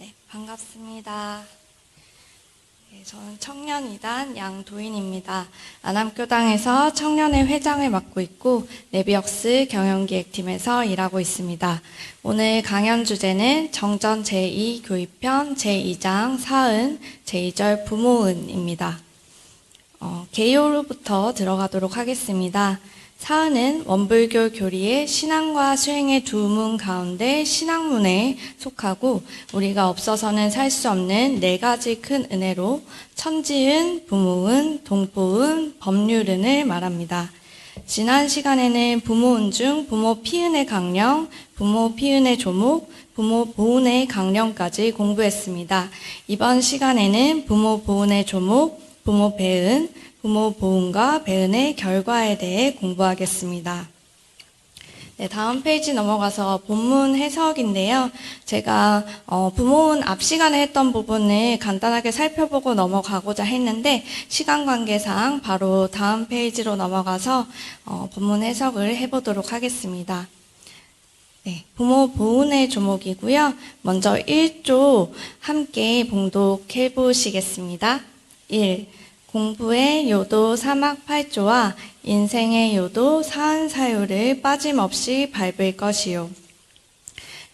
네, 반갑습니다. 네, 저는 청년이단 양도인입니다. 안암교당에서 청년회 회장을 맡고 있고 네비역스 경영기획팀에서 일하고 있습니다. 오늘 강연 주제는 정전 제2 교육편 제2장 사은 제2절 부모은입니다. 개요로부터 들어가도록 하겠습니다. 사은은 원불교 교리의 신앙과 수행의 두 문 가운데 신앙문에 속하고 우리가 없어서는 살 수 없는 네 가지 큰 은혜로 천지은, 부모은, 동포은, 법률은을 말합니다. 지난 시간에는 부모은 중 부모 피은의 강령, 부모 피은의 조목, 부모 보은의 강령까지 공부했습니다. 이번 시간에는 부모 보은의 조목, 부모 배은, 부모 보은과 배은의 결과에 대해 공부하겠습니다. 네, 다음 페이지 넘어가서 본문 해석인데요. 제가 부모은 앞 시간에 했던 부분을 간단하게 살펴보고 넘어가고자 했는데 시간 관계상 바로 다음 페이지로 넘어가서 본문 해석을 해보도록 하겠습니다. 네, 부모 보은의 조목이고요. 먼저 1조 함께 봉독해 보시겠습니다. 1. 공부의 요도 사막 8조와 인생의 요도 사은 사유를 빠짐없이 밟을 것이요.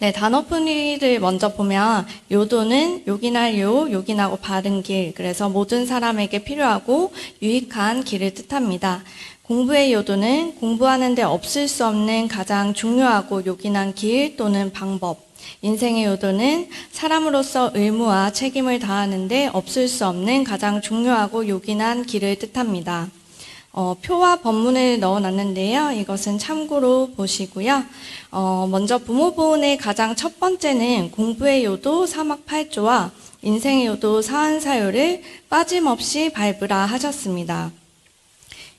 네, 단어풀이를 먼저 보면 요도는 요긴할 요, 요긴하고 바른 길, 그래서 모든 사람에게 필요하고 유익한 길을 뜻합니다. 공부의 요도는 공부하는 데 없을 수 없는 가장 중요하고 요긴한 길 또는 방법. 인생의 요도는 사람으로서 의무와 책임을 다하는데 없을 수 없는 가장 중요하고 요긴한 길을 뜻합니다. 표와 법문을 넣어놨는데요. 이것은 참고로 보시고요. 먼저 부모 보은의 가장 첫 번째는 공부의 요도 사막 8조와 인생의 요도 사은 사유를 빠짐없이 밟으라 하셨습니다.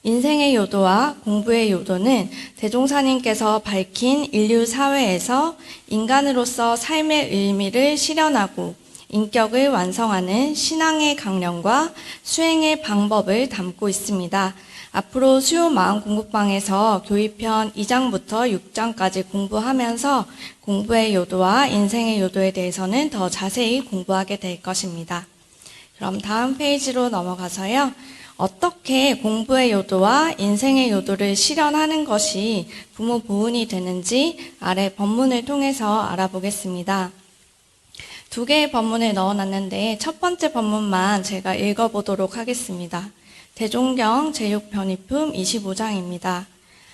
인생의 요도와 공부의 요도는 대종사님께서 밝힌 인류 사회에서 인간으로서 삶의 의미를 실현하고 인격을 완성하는 신앙의 강령과 수행의 방법을 담고 있습니다. 앞으로 수요 마음 공부방에서 교육편 2장부터 6장까지 공부하면서 공부의 요도와 인생의 요도에 대해서는 더 자세히 공부하게 될 것입니다. 그럼 다음 페이지로 넘어가서요. 어떻게 공부의 요도와 인생의 요도를 실현하는 것이 부모 보은이 되는지 아래 법문을 통해서 알아보겠습니다. 두 개의 법문을 넣어놨는데 첫 번째 법문만 제가 읽어보도록 하겠습니다. 대종경 제6변이품 25장입니다.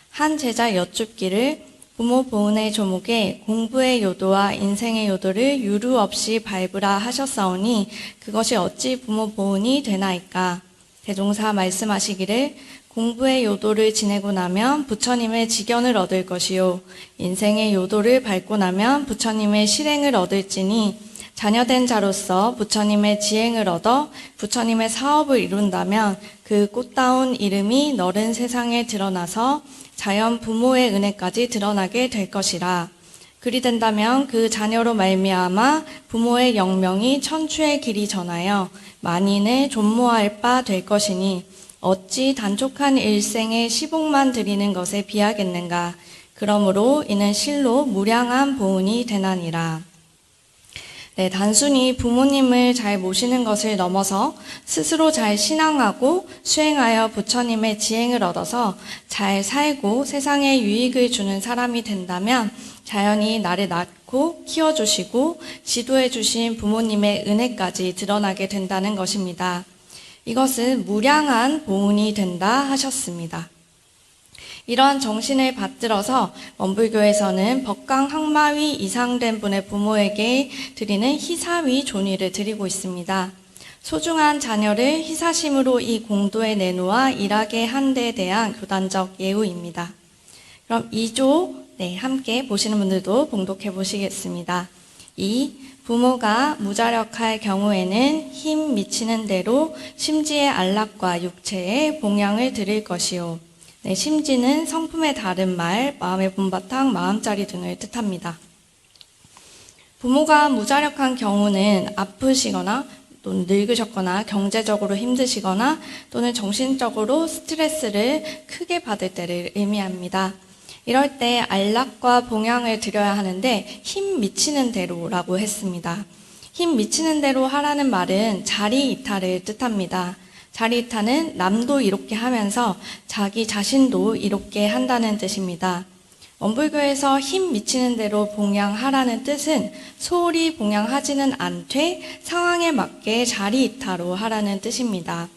한 제자 여쭙기를 부모 보은의 조목에 공부의 요도와 인생의 요도를 유루 없이 밟으라 하셨사오니 그것이 어찌 부모 보은이 되나이까. 대종사 말씀하시기를 공부의 요도를 지내고 나면 부처님의 지견을 얻을 것이요 인생의 요도를 밟고 나면 부처님의 실행을 얻을지니 자녀된 자로서 부처님의 지행을 얻어 부처님의 사업을 이룬다면 그 꽃다운 이름이 너른 세상에 드러나서 자연 부모의 은혜까지 드러나게 될 것이라. 그리 된다면 그 자녀로 말미암아 부모의 영명이 천추의 길이 전하여 만인의 존모할 바 될 것이니 어찌 단촉한 일생의 시복만 드리는 것에 비하겠는가. 그러므로 이는 실로 무량한 보은이 되나니라. 네, 단순히 부모님을 잘 모시는 것을 넘어서 스스로 잘 신앙하고 수행하여 부처님의 지행을 얻어서 잘 살고 세상에 유익을 주는 사람이 된다면 자연히 나를 낳고 키워주시고 지도해주신 부모님의 은혜까지 드러나게 된다는 것입니다. 이것은 무량한 보은이 된다 하셨습니다. 이러한 정신을 받들어서 원불교에서는 법강 학마위 이상 된 분의 부모에게 드리는 희사위 존의를 드리고 있습니다. 소중한 자녀를 희사심으로 이 공도에 내놓아 일하게 한 데에 대한 교단적 예우입니다. 그럼 2조 함께 보시는 분들도 봉독해 보시겠습니다. 2. 부모가 무자력할 경우에는 힘 미치는 대로 심지의 안락과 육체에 봉양을 드릴 것이요. 네, 심지는 성품의 다른 말, 마음의 본바탕, 마음자리 등을 뜻합니다. 부모가 무자력한 경우는 아프시거나 또는 늙으셨거나 경제적으로 힘드시거나 또는 정신적으로 스트레스를 크게 받을 때를 의미합니다. 이럴 때 안락과 봉양을 드려야 하는데 힘 미치는 대로라고 했습니다. 힘 미치는 대로 하라는 말은 자리 이탈을 뜻합니다. 자리 이탈은 남도 이롭게 하면서 자기 자신도 이롭게 한다는 뜻입니다. 원불교에서 힘 미치는 대로 봉양하라는 뜻은 소홀히 봉양하지는 않되 상황에 맞게 자리 이탈로 하라는 뜻입니다.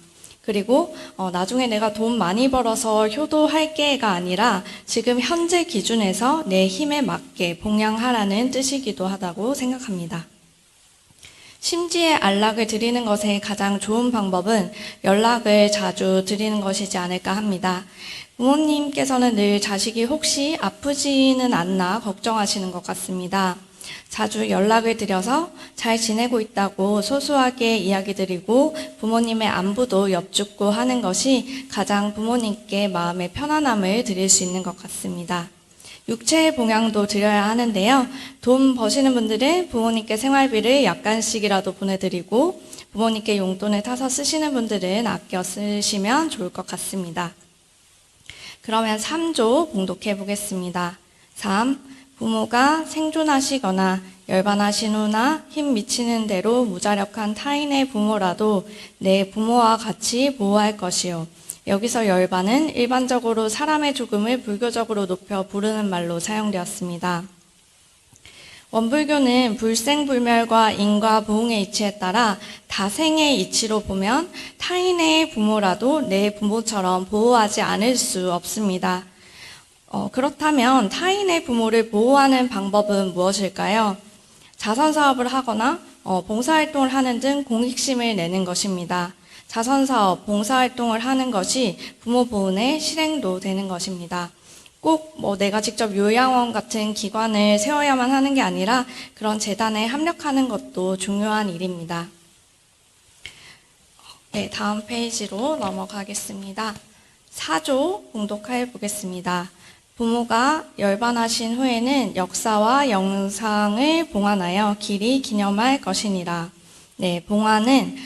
그리고 나중에 내가 돈 많이 벌어서 효도할게가 아니라 지금 현재 기준에서 내 힘에 맞게 봉양하라는 뜻이기도 하다고 생각합니다. 심지에 안락을 드리는 것의 가장 좋은 방법은 연락을 자주 드리는 것이지 않을까 합니다. 부모님께서는 늘 자식이 혹시 아프지는 않나 걱정하시는 것 같습니다. 자주 연락을 드려서 잘 지내고 있다고 소소하게 이야기 드리고 부모님의 안부도 엽죽고 하는 것이 가장 부모님께 마음의 편안함을 드릴 수 있는 것 같습니다. 육체의 봉양도 드려야 하는데요. 돈 버시는 분들은 부모님께 생활비를 약간씩이라도 보내드리고 부모님께 용돈을 타서 쓰시는 분들은 아껴 쓰시면 좋을 것 같습니다. 그러면 3조 봉독해 보겠습니다. 3. 부모가 생존하시거나 열반하신 후나 힘 미치는 대로 무자력한 타인의 부모라도 내 부모와 같이 보호할 것이요. 여기서 열반은 일반적으로 사람의 죽음을 불교적으로 높여 부르는 말로 사용되었습니다. 원불교는 불생불멸과 인과 보응의 이치에 따라 다생의 이치로 보면 타인의 부모라도 내 부모처럼 보호하지 않을 수 없습니다. 그렇다면 타인의 부모를 보호하는 방법은 무엇일까요? 자선사업을 하거나 봉사활동을 하는 등 공익심을 내는 것입니다. 자선사업, 봉사활동을 하는 것이 부모 보훈의 실행도 되는 것입니다. 꼭 내가 직접 요양원 같은 기관을 세워야만 하는 게 아니라 그런 재단에 합력하는 것도 중요한 일입니다. 네, 다음 페이지로 넘어가겠습니다. 4조 봉독해 보겠습니다. 부모가 열반하신 후에는 역사와 영상을 봉안하여 길이 기념할 것이니라. 네, 봉안은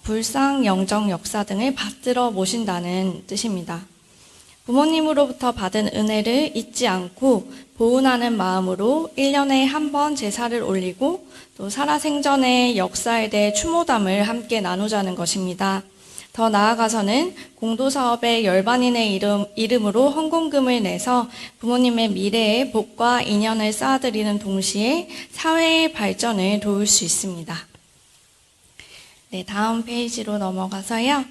불상, 영정, 역사 등을 받들어 모신다는 뜻입니다. 부모님으로부터 받은 은혜를 잊지 않고 보훈하는 마음으로 1년에 한 번 제사를 올리고 또 살아생전의 역사에 대해 추모담을 함께 나누자는 것입니다. 더 나아가서는 공도사업의 열반인의 이름으로 헌공금을 내서 부모님의 미래의 복과 인연을 쌓아드리는 동시에 사회의 발전을 도울 수 있습니다. 네, 다음 페이지로 넘어가서요.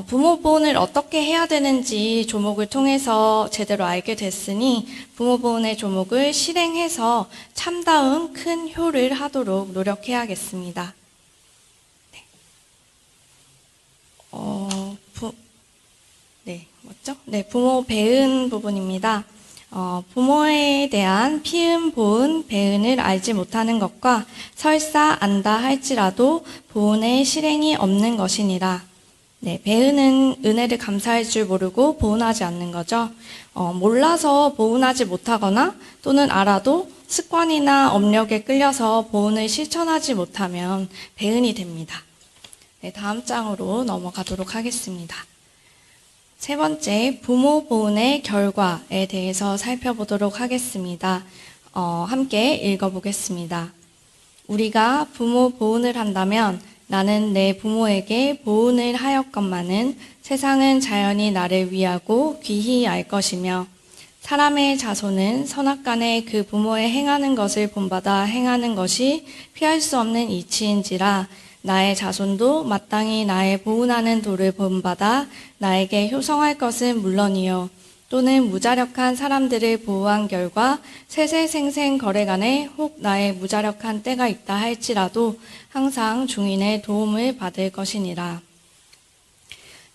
부모 보훈을 어떻게 해야 되는지 조목을 통해서 제대로 알게 됐으니 부모 보훈의 조목을 실행해서 참다운 큰 효를 하도록 노력해야겠습니다. 부모 배은 부분입니다. 부모에 대한 피은, 보은, 배은을 알지 못하는 것과 설사 안다 할지라도 보훈의 실행이 없는 것이니라. 네, 배은은 은혜를 감사할 줄 모르고 보훈하지 않는 거죠. 몰라서 보훈하지 못하거나 또는 알아도 습관이나 업력에 끌려서 보훈을 실천하지 못하면 배은이 됩니다. 네, 다음 장으로 넘어가도록 하겠습니다. 세 번째, 부모 보훈의 결과에 대해서 살펴보도록 하겠습니다. 함께 읽어보겠습니다. 우리가 부모 보훈을 한다면 나는 내 부모에게 보훈을 하였건만은 세상은 자연히 나를 위하고 귀히 알 것이며 사람의 자손은 선악간에 그 부모의 행하는 것을 본받아 행하는 것이 피할 수 없는 이치인지라 나의 자손도 마땅히 나의 보훈하는 도를 본받아 나에게 효성할 것은 물론이요 또는 무자력한 사람들을 보호한 결과 세세생생 거래간에 혹 나의 무자력한 때가 있다 할지라도 항상 중인의 도움을 받을 것이니라.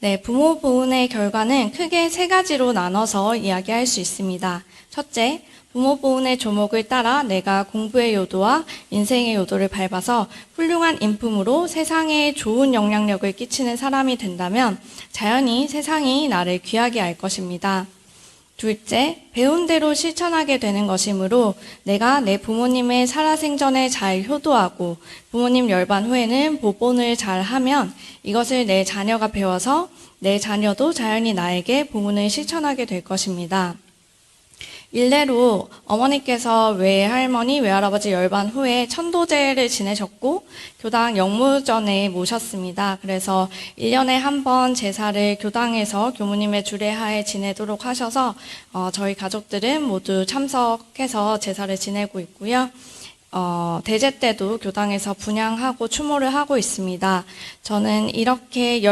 네, 부모 보훈의 결과는 크게 세 가지로 나눠서 이야기할 수 있습니다. 첫째, 부모 보훈의 조목을 따라 내가 공부의 요도와 인생의 요도를 밟아서 훌륭한 인품으로 세상에 좋은 영향력을 끼치는 사람이 된다면 자연히 세상이 나를 귀하게 알 것입니다. 둘째, 배운 대로 실천하게 되는 것이므로 내가 내 부모님의 살아생전에 잘 효도하고 부모님 열반 후에는 보본을 잘 하면 이것을 내 자녀가 배워서 내 자녀도 자연히 나에게 보훈을 실천하게 될 것입니다. 일례로 어머니께서 외할머니, 외할아버지 열반 후에 천도제를 지내셨고 교당 영무전에 모셨습니다. 그래서 1년에 한 번 제사를 교당에서 교무님의 주례하에 지내도록 하셔서 저희 가족들은 모두 참석해서 제사를 지내고 있고요. 대제 때도 교당에서 분향하고 추모를 하고 있습니다. 저는 이렇게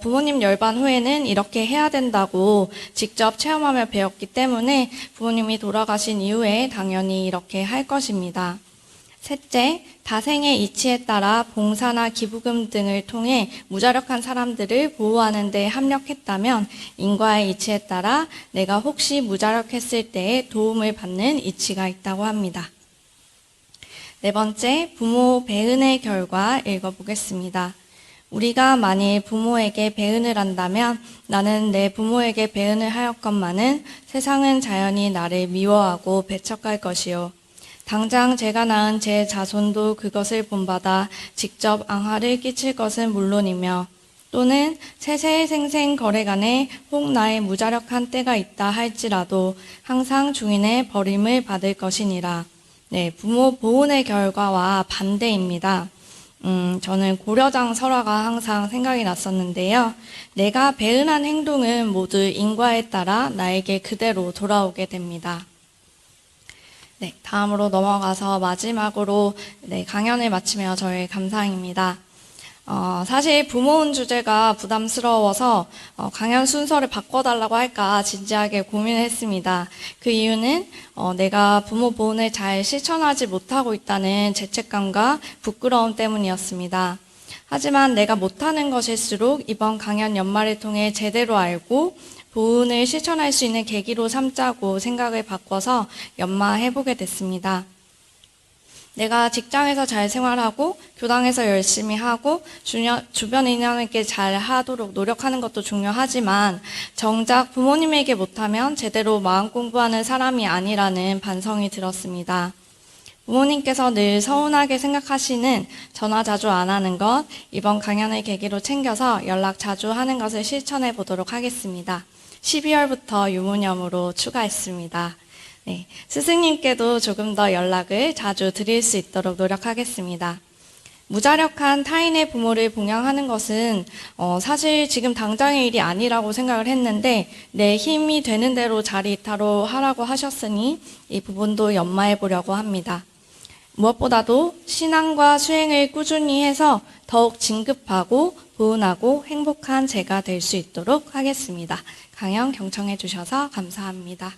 부모님 열반 후에는 이렇게 해야 된다고 직접 체험하며 배웠기 때문에 부모님이 돌아가신 이후에 당연히 이렇게 할 것입니다. 셋째, 다생의 이치에 따라 봉사나 기부금 등을 통해 무자력한 사람들을 보호하는 데 합력했다면 인과의 이치에 따라 내가 혹시 무자력했을 때에 도움을 받는 이치가 있다고 합니다. 네 번째, 부모 배은의 결과 읽어보겠습니다. 우리가 만일 부모에게 배은을 한다면 나는 내 부모에게 배은을 하였건만은 세상은 자연히 나를 미워하고 배척할 것이요. 당장 제가 낳은 제 자손도 그것을 본받아 직접 앙하를 끼칠 것은 물론이며 또는 세세생생 거래간에 혹 나의 무자력한 때가 있다 할지라도 항상 중인의 버림을 받을 것이니라. 네, 부모 보훈의 결과와 반대입니다. 저는 고려장 설화가 항상 생각이 났었는데요. 내가 배은한 행동은 모두 인과에 따라 나에게 그대로 돌아오게 됩니다. 네, 다음으로 넘어가서 마지막으로 강연을 마치며 저의 감상입니다. 사실 부모운 주제가 부담스러워서 강연 순서를 바꿔달라고 할까 진지하게 고민을 했습니다. 그 이유는 내가 부모 보훈을 잘 실천하지 못하고 있다는 죄책감과 부끄러움 때문이었습니다. 하지만 내가 못하는 것일수록 이번 강연 연말을 통해 제대로 알고 보훈을 실천할 수 있는 계기로 삼자고 생각을 바꿔서 연마해보게 됐습니다. 내가 직장에서 잘 생활하고 교당에서 열심히 하고 주변 인연에게 잘 하도록 노력하는 것도 중요하지만 정작 부모님에게 못하면 제대로 마음 공부하는 사람이 아니라는 반성이 들었습니다. 부모님께서 늘 서운하게 생각하시는 전화 자주 안 하는 것, 이번 강연을 계기로 챙겨서 연락 자주 하는 것을 실천해 보도록 하겠습니다. 12월부터 유무념으로 추가했습니다. 네, 스승님께도 조금 더 연락을 자주 드릴 수 있도록 노력하겠습니다. 무자력한 타인의 부모를 봉양하는 것은 사실 지금 당장의 일이 아니라고 생각을 했는데 내 힘이 되는 대로 자리 이타로 하라고 하셨으니 이 부분도 연마해 보려고 합니다. 무엇보다도 신앙과 수행을 꾸준히 해서 더욱 진급하고 보은하고 행복한 제가 될 수 있도록 하겠습니다. 강연 경청해 주셔서 감사합니다.